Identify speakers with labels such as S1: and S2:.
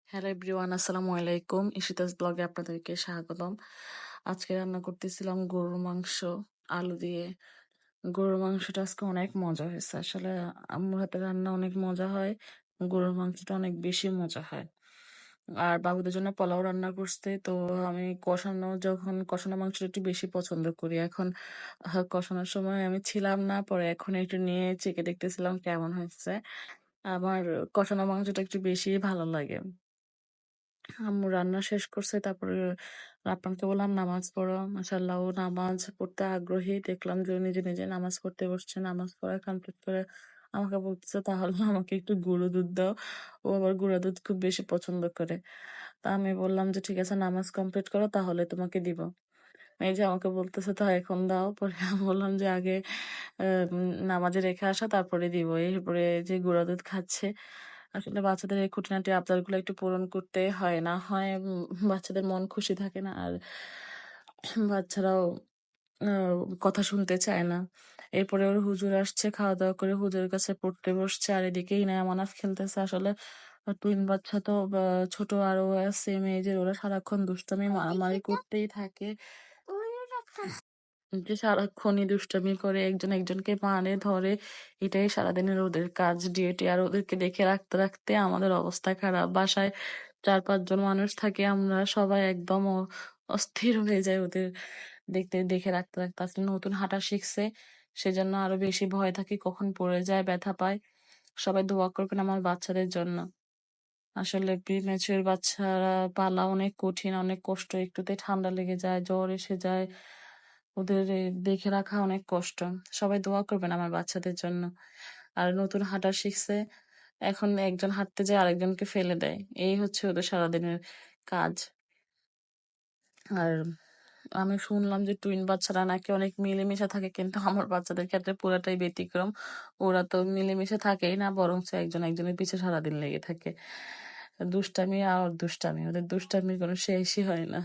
S1: Hello everyone, আসসালামু আলাইকুম। ইশিতাস ব্লগে আপনাদেরকে স্বাগতম। আজকে রান্না করতেছিলাম গরুর মাংস আলু দিয়ে। গরুর মাংসটা আজকে অনেক মজা হয়েছে। আসলে আম্মুর হাতে রান্না অনেক মজা হয়, গরুর মাংসটা অনেক বেশি মজা হয়। আর বাবুদের জন্য পোলাও রান্না করতে তো আমি যখন কষানো মাংসটা একটু বেশি পছন্দ করি। এখন কষানোর সময় আমি ছিলাম না, পরে এখন একটু নিয়ে চেখে দেখতেছিলাম কেমন হয়েছে। আমার কষানো মাংসটা একটু বেশি ভালো লাগে। আম্মু রান্না শেষ করছে, তারপরে আপনাকে বললাম নামাজ পড়ো। মাশাআল্লাহ, ও নামাজ পড়তে আগ্রহী। দেখলাম যে ও নিজে নিজে নামাজ পড়তে বসছে। নামাজ পড়া কমপ্লিট করে আমাকে বলতেছে তাহলে আমাকে একটু গুঁড়ো দুধ দাও। ও আবার গুঁড়া দুধ খুব বেশি পছন্দ করে। তা আমি বললাম যে ঠিক আছে, নামাজ কমপ্লিট করো তাহলে তোমাকে দিব। এই যে আমাকে বলতেছে তো এখন দাও। পরে আমি বললাম যে আগে নামাজে রেখে আসা তারপরে দিব। এরপরে যে গুঁড়া দুধ খাচ্ছে। আসলে বাচ্চাদের এই খুঁটিনাটি আবদারগুলো একটু পূরণ করতে হয়, না হয় বাচ্চাদের মন খুশি থাকে না। আর বাচ্চারাও কথা শুনতে চায় না। এরপরে ওর হুজুর আসছে, খাওয়া দাওয়া করে হুজুরের কাছে পড়তে বসছে। আর এদিকে ইনায়া মানাফ খেলতেছে। আসলে টুইন বাচ্চা তো ছোট আরো সেম এজের, ওরা সারাক্ষণ দুষ্টামি মারামারি করতেই থাকে। যে সারাক্ষণই দুষ্টামি করে, একজন একজনকে মানে ধরে। এটাই সারাদিনের ওদের কাজ, ডিউটি। আর ওদেরকে দেখে রাখতে রাখতে আমাদের অবস্থা খারাপ। বাসায় 4-5 জন মানুষ থাকে, আমরা সবাই একদম অস্থির হয়ে যায় ওদের দেখে রাখতে রাখতে। আসলে নতুন হাঁটা শিখছে, সেজন্য আরো বেশি ভয় থাকে কখন পড়ে যায়, ব্যথা পায়। সবাই দোয়া করবেন আমার বাচ্চাদের জন্য। আসলে প্রিম্যাচুর বাচ্চারা পালা অনেক কঠিন, অনেক কষ্ট। একটুতেই ঠান্ডা লেগে যায়, জ্বর এসে যায়। ওদের দেখে রাখা অনেক কষ্ট। সবাই দোয়া করবেন আমার বাচ্চাদের জন্য। আর নতুন হাঁটা শিখছে, এখন একজন হাঁটতে যায় আরেকজনকে ফেলে দেয়। এই হচ্ছে ওদের সারাদিনের কাজ। আর আমি শুনলাম যে টুইন বাচ্চারা নাকি অনেক মিলেমিশে থাকে, কিন্তু আমার বাচ্চাদের ক্ষেত্রে পুরাটাই ব্যতিক্রম। ওরা তো মিলেমিশে থাকেই না, বরঞ্চ একজন একজনের পিছে সারাদিন লেগে থাকে। দুষ্টামি আর দুষ্টামি, ওদের দুষ্টামির কোনো শেষই হয় না।